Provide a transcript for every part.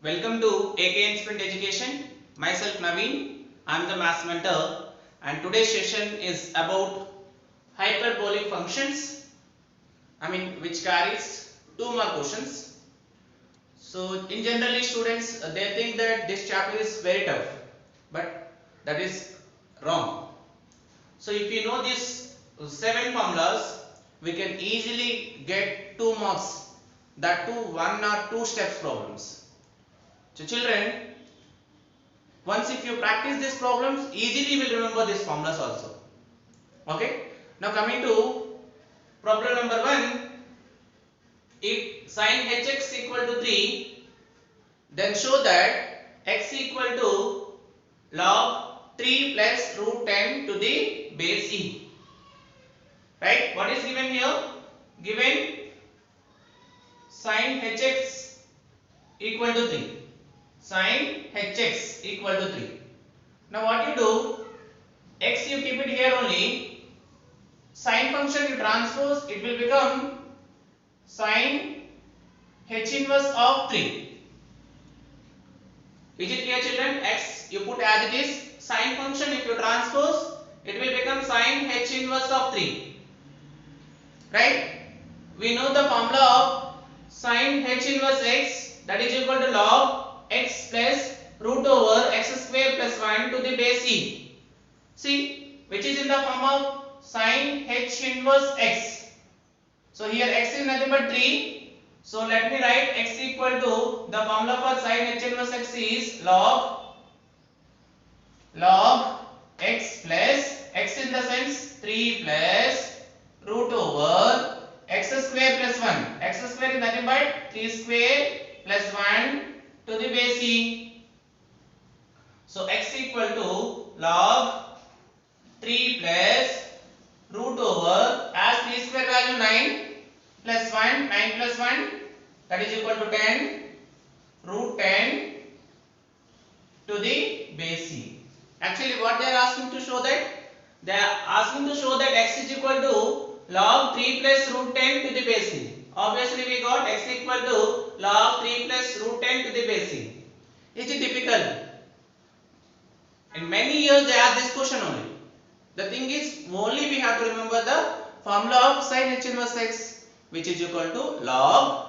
Welcome to AKN Sprint Education. Myself Naveen. I am the maths mentor, and today's session is about hyperbolic functions. Which carries two more questions. So, in generally, students they think that this chapter is very tough, but that is wrong. So, if you know these seven formulas, we can easily get 2 marks. That too, one or two steps problems. So, children, once if you practice these problems, easily will remember these formulas also. Okay. Now coming to problem number 1, if sin hx equal to 3, then show that x equal to log 3 plus root 10 to the base e. Right? What is given here? Given sin hx equal to 3. Sin hx equal to 3. Now what you do? X you keep it here only. Sin function you transpose, it will become sin h inverse of 3. Is it clear, children? X you put as it is. Sin function if you transpose, it will become sin h inverse of 3. Right? We know the formula of sin h inverse x, that is equal to log x plus root over x square plus 1 to the base e. See, which is in the form of sin h inverse x. So here x is nothing but 3. So let me write x equal to, the formula for sin h inverse x is log x plus, x in the sense 3 plus root over x square plus 1. X square is nothing but 3 square plus 1 to the base e. So x equal to log 3 plus root over, as 3 square value 9 plus 1, 9 plus 1, that is equal to 10, root 10 to the base e. Actually what they are asking to show that? They are asking to show that x is equal to log 3 plus root 10 to the base e. Obviously we got x equal to log 3 plus root 10 to the base e. Is it difficult? In many years they ask this question only. The thing is, only we have to remember the formula of sin h inverse x, which is equal to log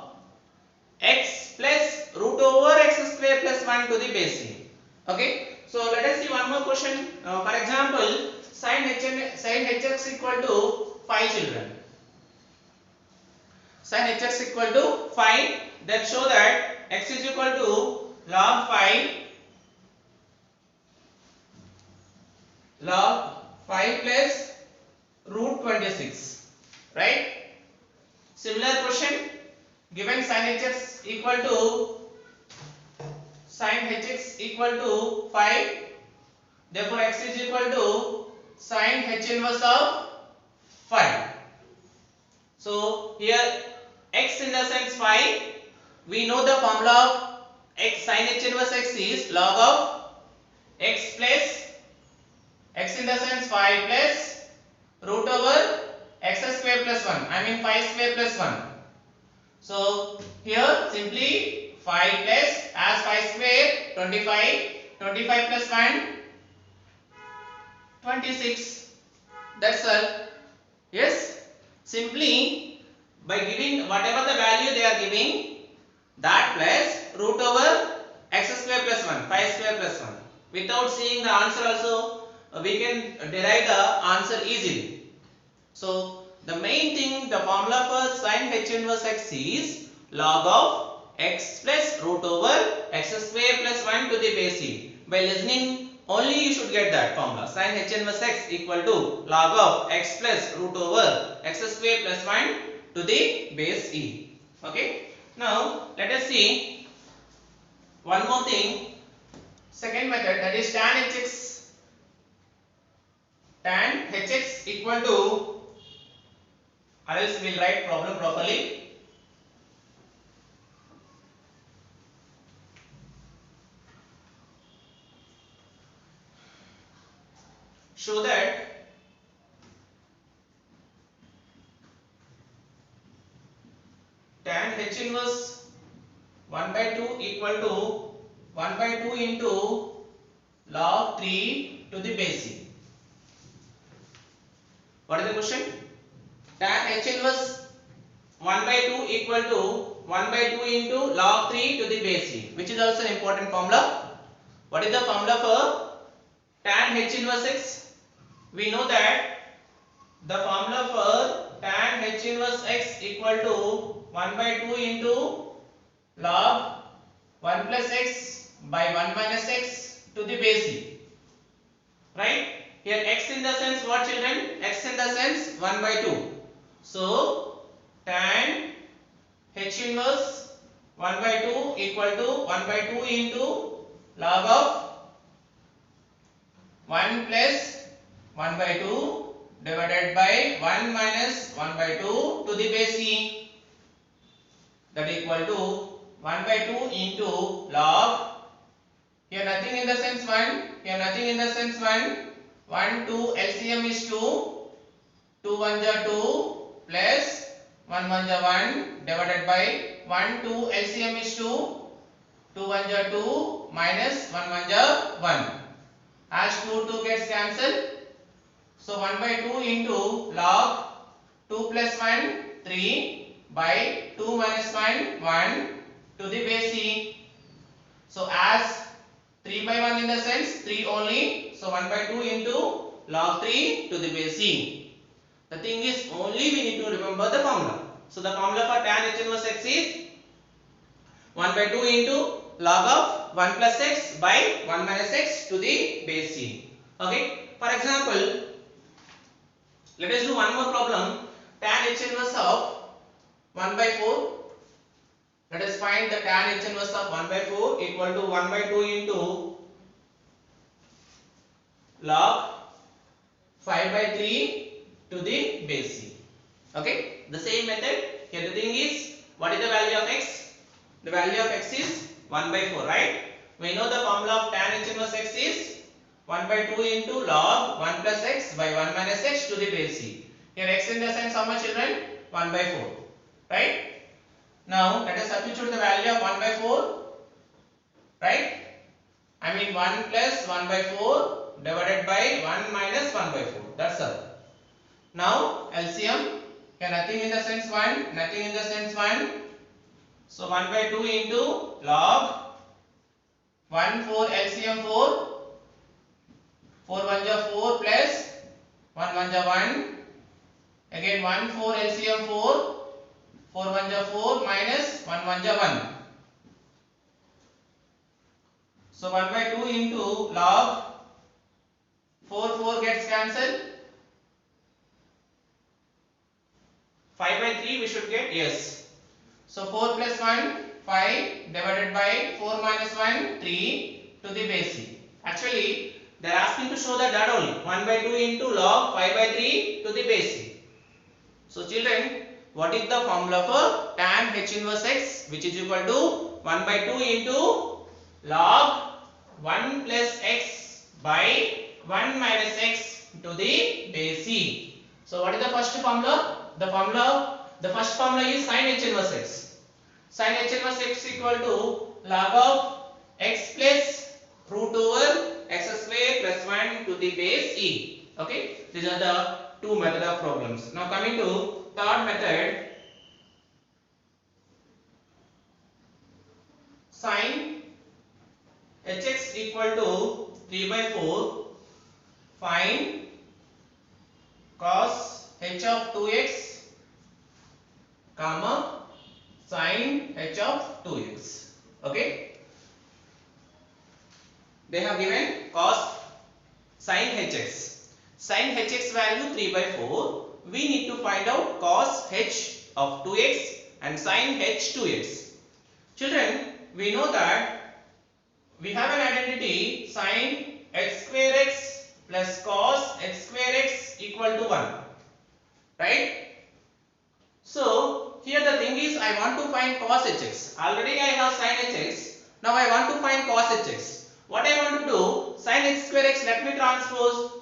x plus root over x square plus 1 to the base e. Okay. So let us see one more question. For example, sin hx equal to 5, children. Sin hx equal to 5. Then show that x is equal to log 5 plus root 26. Right? Similar question. Given sin hx equal to 5, therefore x is equal to sin h inverse of 5. So here x in the sense 5, we know the formula of x, sin h inverse x is log of x plus, x in the sense 5 plus root over x square plus 1, 5 square plus 1. So here simply 5 plus, as 5 square 25, 25 plus 1 26. That's all. Yes, simply by giving whatever the value they are giving, that plus root over x square plus 1, 5 square plus 1. Without seeing the answer also, we can derive the answer easily. So the main thing, the formula for sin h inverse x is log of x plus root over x square plus 1 to the base e. By listening only you should get that formula. Sin h inverse x equal to log of x plus root over x square plus 1 to the base e. Okay. Now let us see one more thing. Second method, that is tan hx. Tan hx equal to, or else we will write problem properly. Show that tan h inverse 1 1 by 2 equal to 1 by 2 into log 3 to the base c. What is the question? Tan h inverse 1 by 2 equal to 1 by 2 into log 3 to the base c, which is also an important formula. What is the formula for tan h inverse x? We know that the formula for tan h inverse x equal to 1 by 2 into log 1 plus x by 1 minus x to the base c. Right? Here x in the sense what, children? X in the sense 1 by 2. So tan h inverse 1 by 2 equal to 1 by 2 into log of 1 plus 1 by 2 divided by 1 minus 1 by 2 to the base c, that equal to 1 by 2 into log, here nothing in the sense 1, here nothing in the sense 1, 1 2 LCM is 2, 2 1 ja 2 plus 1 1 ja 1 divided by 1 2 LCM is 2, 2 1 ja 2 minus 1 1 ja 1. As 2 2 gets cancelled, so 1 by 2 into log 2 plus 1 3 by 2 minus 1 1 to the base c. So as 3 by 1 in the sense 3 only, so 1 by 2 into log 3 to the base c. The thing is only we need to remember the formula. So the formula for tan h inverse x is 1 by 2 into log of 1 plus x by 1 minus x to the base c. Okay. For example, let us do one more problem. Tan h inverse of 1 by 4. Let us find the tan h inverse of 1 by 4 equal to 1 by 2 into log 5 by 3 to the base c. Okay. The same method. Here the thing is, what is the value of x? The value of x is 1 by 4, right? We know the formula of tan h inverse x is 1 by 2 into log 1 plus x by 1 minus x to the base c. Here x in the sense how much, children? 1 by 4, right? Now let us substitute the value of 1 by 4, right? I mean 1 plus 1 by 4 divided by 1 minus 1 by 4. That's all. Now LCM, here nothing in the sense 1, nothing in the sense 1. So 1 by 2 into log 1 4 LCM 4, 4 1 ja 4 plus 1 1 ja 1, again 1 4 LCM 4, 4 1 ja 4 minus 1 1 ja 1. So 1 by 2 into log 4 4 gets cancelled. 5 by 3 we should get yes. So 4 plus 1 5 divided by 4 minus 1 3 to the base c. Actually they are asking to show that only 1 by 2 into log 5 by 3 to the base c. So children, what is the formula for tan h inverse x, which is equal to 1 by 2 into log 1 plus x by 1 minus x to the base c. So what is the first formula? The first formula is sin h inverse x. Sin h inverse x equal to log of x plus root over x square plus 1 to the base e. Okay, these are the two method of problems. Now coming to third method, sin hx equal to 3 by 4, find cos h of 2x comma sin h of 2x. Okay, they have given cos sin hx. Sin hx value 3 by 4. We need to find out cos h of 2x and sin h 2x. Children, we know that we have an identity sin h square x plus cos h square x equal to 1, right? So here the thing is, I want to find cos hx. Already I have sin hx. Now I want to find cos hx. What I want to do, sin h square x, let me transpose.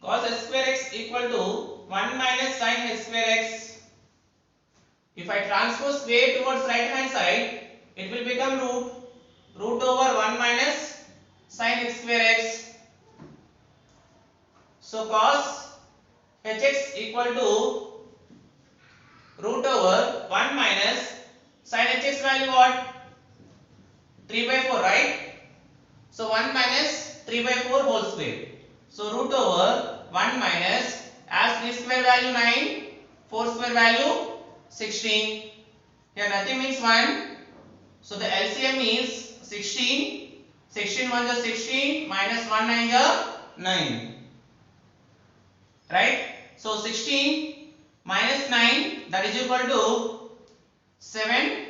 Cos h square x equal to 1 minus sin h square x. If I transpose square towards right hand side, it will become root over 1 minus sin x square x. So cos hx equal to root over 1 minus sin hx value what? 3 by 4, right? So 1 minus 3 by 4 whole square. So root over 1 minus, as 3 square value 9, 4 square value 16. Here nothing means 1. So the LCM is 16. 16 1 is 16 minus 1 9 is 9. Right? So 16 minus 9, that is equal to 7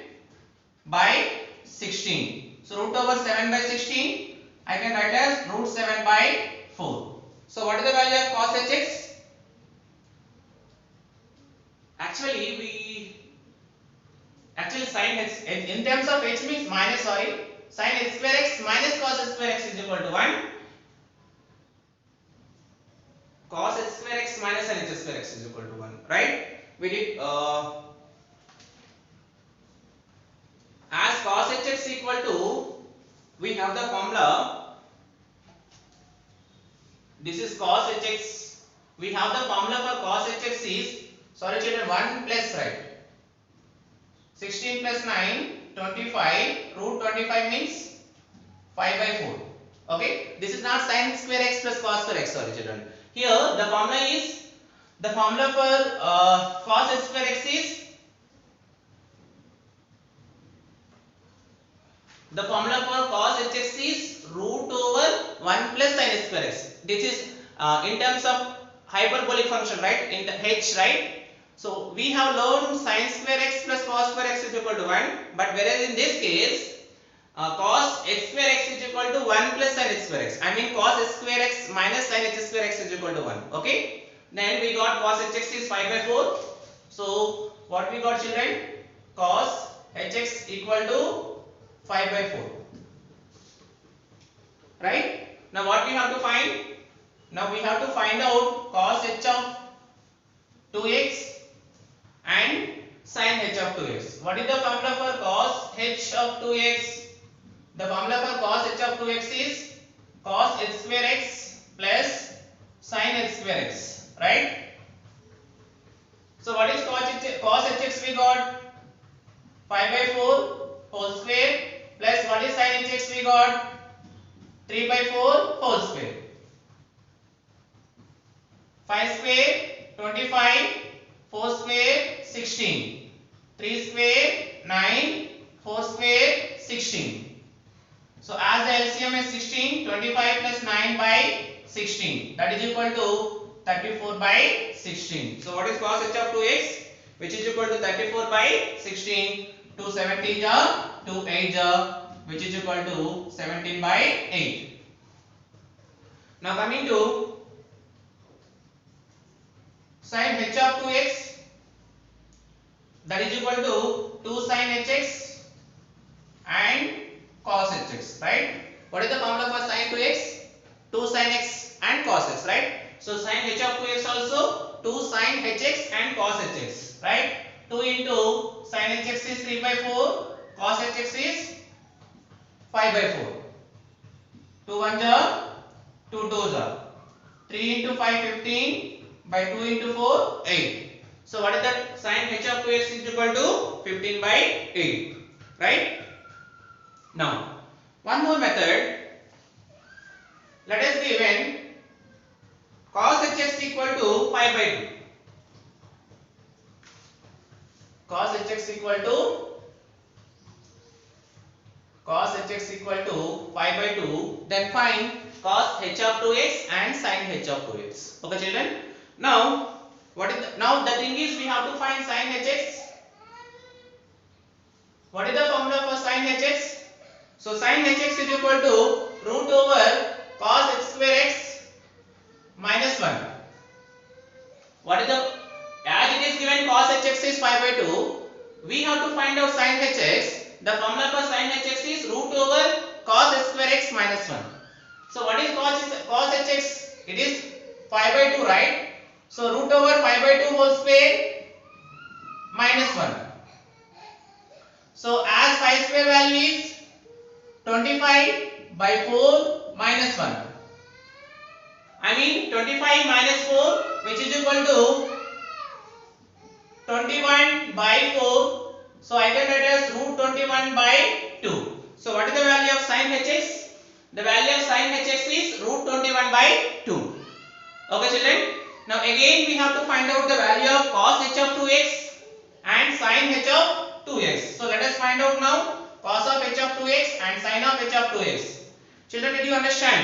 by 16. So root over 7 by 16, I can write as root 7 by 4. So what is the value of cos hx? Actually sin h, in terms of h means minus, sin h square x minus cos h square x is equal to 1. Cos h square x minus sin h square x is equal to 1, right? We did as cos hx equal to, we have the formula, this is cos hx, we have the formula for cos hx is, sorry children, 1 plus, right, 16 plus 9 25, root 25 means 5 by 4. Okay, this is not sin square x plus cos square x, sorry children. Here the formula is, the formula for cos h square x is, the formula for cos hx is root over 1 plus sin h square x. This is in terms of hyperbolic function, right, in the h, right? So we have learned sin square x plus cos square x is equal to 1, but whereas in this case cos h square x is equal to 1 plus sin h square x. I mean cos h square x minus sin h square x is equal to 1. Okay. Then we got cos hx is 5 by 4. So what we got children? Cos hx equal to 5 by 4. Right? Now what we have to find? Now we have to find out cos h of 2x and sin h of 2x. What is the formula for cos h of 2x? The formula for cos h of 2x is cos h square x plus sin h square x, right? So what is cos hx? We got 5 by 4 whole square plus what is sin hx? We got 3 by 4 whole square. 5 square 25, 4 square 16, 3 square 9, 4 square 16. So as the LCM is 16, 25 plus 9 by 16, that is equal to 34 by 16. So what is cos h of 2x? Which is equal to 34 by 16. 2 17 ja, 2 8 ja, which is equal to 17 by 8. Now coming to sin h of 2x, that is equal to 2 sin hx and cos hx, right? What is the formula for sin 2x? 2 sin x and cos x, right? So sin h of 2x also 2 sin hx and cos hx, right? 2 into sin hx is 3 by 4, cos hx is 5 by 4. 2 1 ja, 2 2 ja. 3 into 5 15 by 2 into 4 8. So what is that? Sin h of 2x is equal to 15 by 8, right? Now one more method. Let us given cos hx equal to 5 by 2. Cos hx equal to 5 by 2. Then find cos h of 2x and sin h of 2x. Okay children. Now now the thing is, we have to find sin hx. What is the formula for sin hx? So sin hx is equal to root over cos h square x minus 1. What is the, as it is given cos hx is 5 by 2, we have to find out sin hx. The formula for sin hx is root over cos h square x minus 1. So what is cos hx? It is 5 by 2, right? So root over 5 by 2 whole square minus 1. So as phi square value is 25 by 4 minus 1. I mean 25 minus 4, which is equal to 21 by 4. So I can write as root 21 by 2. So what is the value of sin hx? The value of sin hx is root 21 by 2. Okay children. Now again we have to find out the value of cos h of 2x and sin h of 2x. So let us find out now cos of h of 2x and sin of h of 2x. Children, did you understand?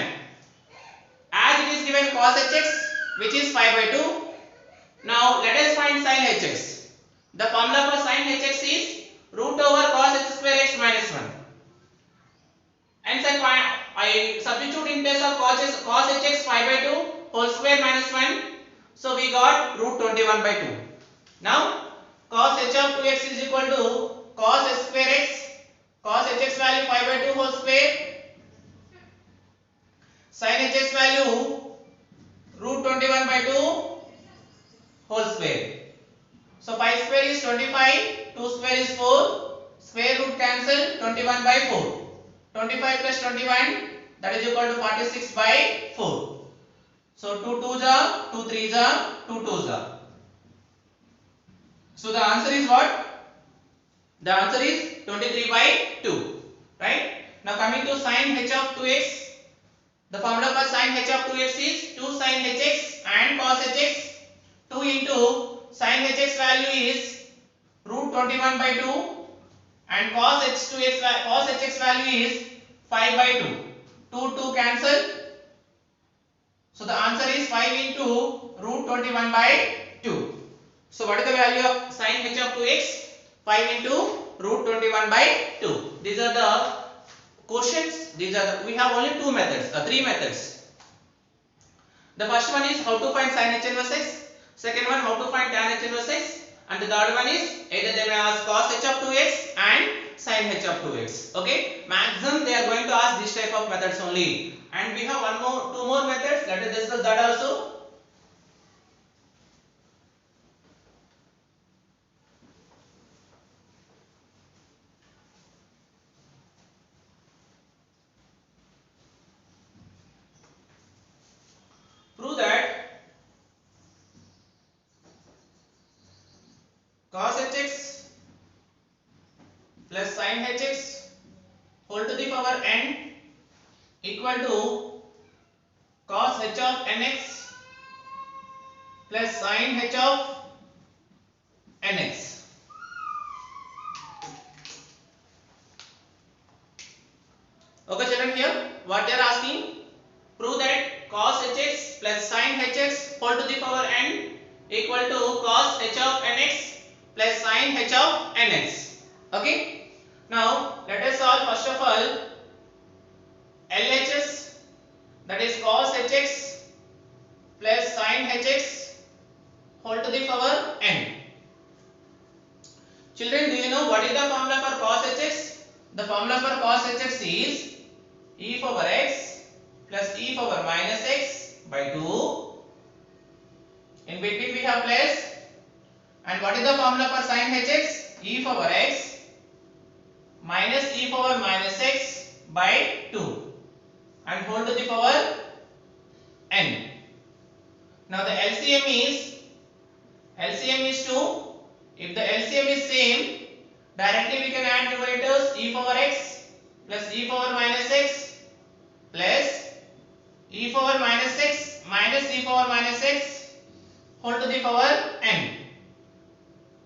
As it is given cos hx, which is 5 by 2. Now let us find sin hx. The formula for sin hx is root over cos h square x minus 1. And then I substitute in place of cos hx 5 by 2 whole square minus 1. So we got root 21 by 2. Now cos h of 2x is equal to cos h square x. Cos hx value 5 by 2 whole square. Sin hx value root 21 by 2 whole square. So 5 square is 25, 2 square is 4, square root cancel 21 by 4. 25 plus 21, that is equal to 46 by 4. So 2 2s are, 2 3s are, 2 2s are. So the answer is what? The answer is 23 by 2. Right? Now coming to sin h of 2x. The formula for sin h of 2x is 2 sin hx and cos hx. 2 into sin hx value is root 21 by 2 and cos hx value is 5 by 2. 2 2 cancel. So the answer is 5 into root 21 by 2. So what is the value of sin h of 2x? 5 into root 21 by 2. These are the questions. We have only three methods. The first one is how to find sin h inverse x. Second one, how to find tan h inverse x. And the third one is either they may ask cos h of 2x and sin h of 2x. Okay, maximum they are going to ask this type of methods only. And we have two more methods. Let us discuss that also. Prove that cos hx plus sin hx whole to the power n equal to cos h of nx plus sin h of nx. Okay children, here what they are asking, prove that cos hx plus sin hx whole to the power n equal to cos h of nx plus sin h of nx. Okay, now let us solve first of all LHS, that is cos hx plus sin hx whole to the power n. Children, do you know what is the formula for cos hx? The formula for cos hx is e power x plus e power minus x by 2. In between we have plus. And what is the formula for sin hx? E power x minus e power minus x by 2 and whole to the power n. Now the LCM is 2. If the LCM is same, directly we can add numerators e power x plus e power minus x plus e power minus x minus e power minus x whole to the power n.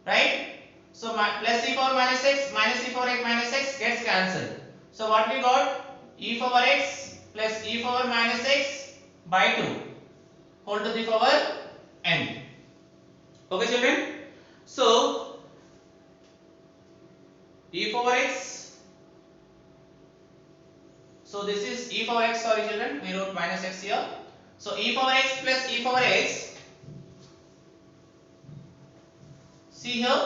Right? So plus e power minus x minus e power x minus x gets cancelled. So what we got? E power x plus e power minus x by 2 whole to the power n. Okay children? So e power x, so this is e power x, sorry children, we wrote minus x here. So e power x plus e power x, see here,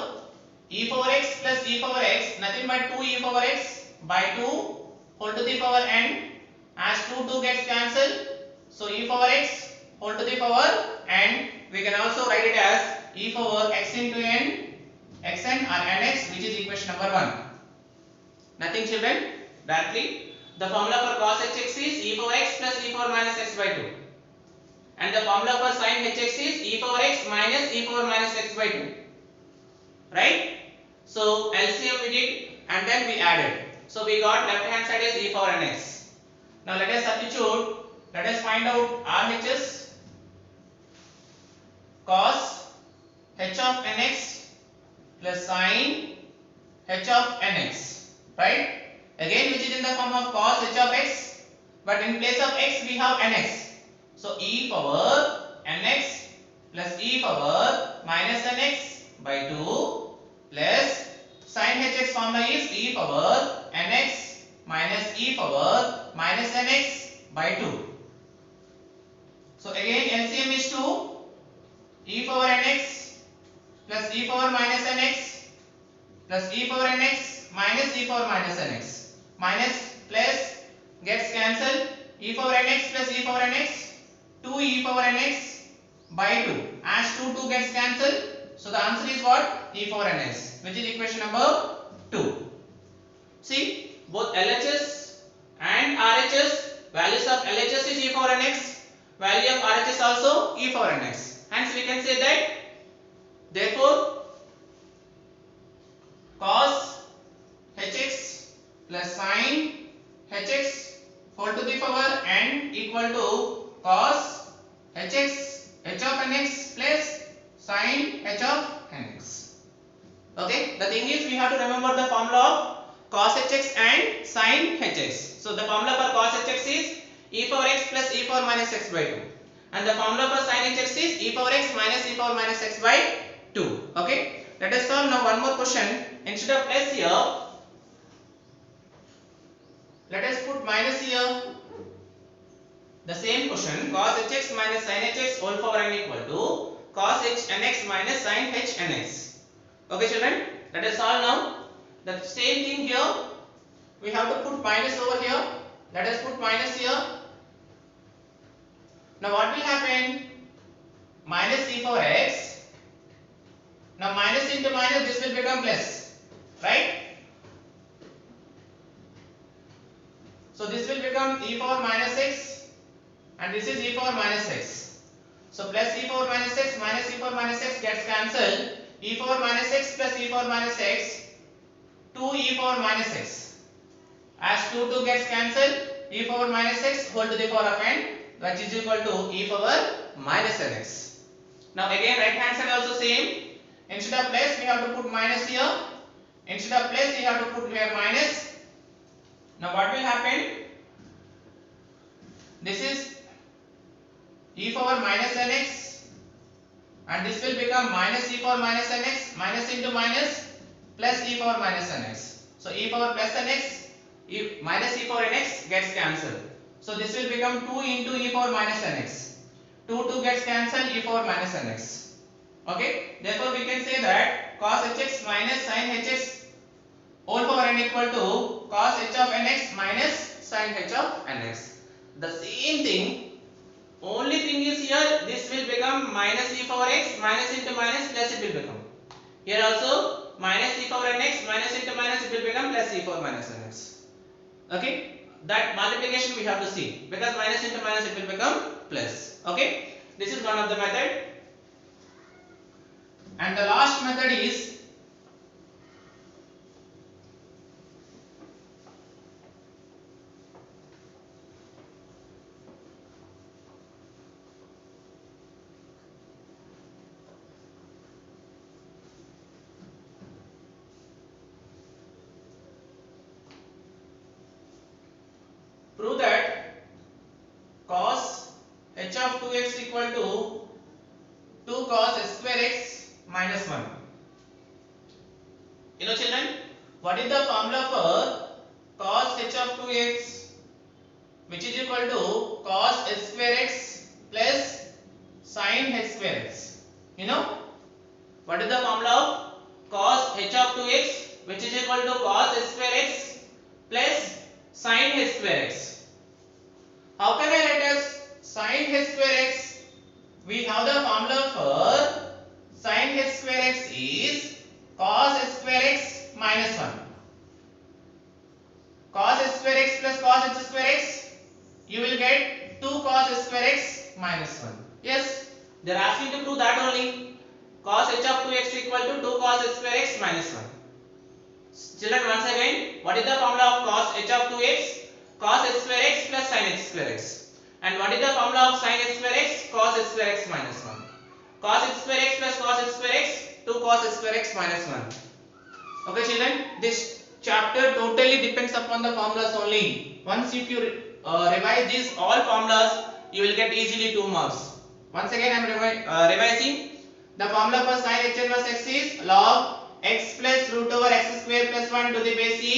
e power x plus e power x, nothing but 2 e power x by 2 whole to the power n. As 2 gets cancelled, so e power x whole to the power n, we can also write it as e power x into n, xn or nx, which is equation number 1. Nothing, children. Directly, the formula for cos hx is e power x plus e power minus x by 2. And the formula for sin hx is e power x minus e power minus x by 2. Right? So LCM we did and then we added. So we got left hand side is e power nx. Now let us substitute. Let us find out RHS cos h of nx plus sin h of nx. Right? Again which is in the form of cos h of x, but in place of x we have nx. So e power nx plus e power minus nx by 2 plus sin hx formula is e power nx minus e power minus nx by 2. So again LCM is 2, e power nx plus e power minus nx plus e power nx minus e power minus nx. Minus plus gets cancelled, e power nx plus e power nx, 2 e power nx by 2. As 2 gets cancelled, so the answer is what? E power nx, which is equation number 2. See, both LHS and RHS, values of LHS is e power nx, value of RHS also e power nx. Hence we can say that, therefore, cos hx plus sin hx whole to the power n equal to cos hx h of nx plus sin h of nx. Okay, the thing is we have to remember the formula of cos hx and sin hx. So the formula for cos hx is e power x plus e power minus x by 2, and the formula for sin hx is e power x minus e power minus x by 2. Okay, let us solve now one more question. Instead of s here, let us put minus here. The same question, cos hx minus sin hx whole power n equal to cos h nx minus sin h nx. Okay children, let us solve now. The same thing here, we have to put minus over here. Let us put minus here. Now what will happen? Minus e power x. Now minus into minus, this will become plus, right? So this will become e power minus x, and this is e power minus x. So plus e power minus x minus e power minus x gets cancelled. E power minus x plus e power minus x, 2 e power minus x. As 2 gets cancelled, e power minus x whole to the power of n, which is equal to e power minus nx. Now again right hand side also same. Instead of plus we have to put minus here. Instead of plus we have to put here minus. Now what will happen? This is e power minus nx, and this will become minus e power minus nx, minus into minus plus e power minus nx. So e power plus nx, minus e power nx gets cancelled. So this will become 2 into e power minus nx. 2 gets cancelled, e power minus nx. Okay, therefore we can say that cos hx minus sin hx whole power n equal to cos h of nx minus sin h of nx. The same thing, only thing is here this will become minus e power x minus into minus plus it will become. Here also minus e power nx minus into minus it will become plus e power minus nx. Okay, that multiplication we have to see, because minus into minus it will become plus. Okay, this is one of the method. And the last method is prove that cos h of 2x equal to 2 cos square x minus 1. You know children, what is the formula for cos h of 2x, which is equal to cos h square x plus sin h square x? You know, what is the formula of cos h of 2x, which is equal to cos h square x plus sin h square x? How can I write as sin h square x? We have the formula for sin h square x is cos h square x minus 1. square x plus cos h square x, you will get 2 cos square x minus 1. Yes, they are asking to prove that only. Cos h of 2x equal to 2 cos square x minus 1. Children, once again, what is the formula of cos h of 2x? Cos h square x plus sin h square x. And what is the formula of sin h square x? Cos h square x minus 1. Cos h square x plus cos h square x, 2 cos h square x minus 1. Okay children, this chapter totally depends upon the formulas only. Once if you revise these all formulas, you will get easily 2 marks. Once again I am revising. The formula for sin h inverse x is log x plus root over x square plus 1 to the base e.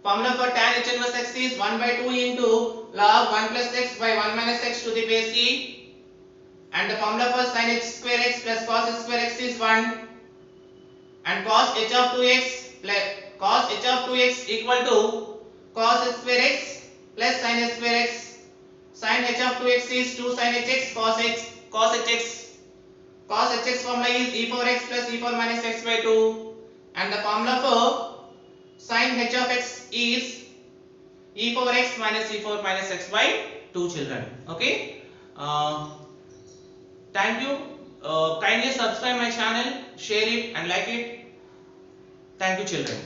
Formula for tan h inverse x is 1 by 2 into log 1 plus x by 1 minus x to the base e. And the formula for sin h square x plus cos h square x is 1. And cos h of 2x plus cos h of 2x equal to cos h square x plus sin h square x. Sin h of 2x is 2 sin hx cos hx. Cos hx formula is e4x plus e4 minus x by 2. And the formula for sin h of x is e4x minus e4 minus x by 2 children. Okay. Thank you. Kindly subscribe my channel, share it and like it. Thank you children.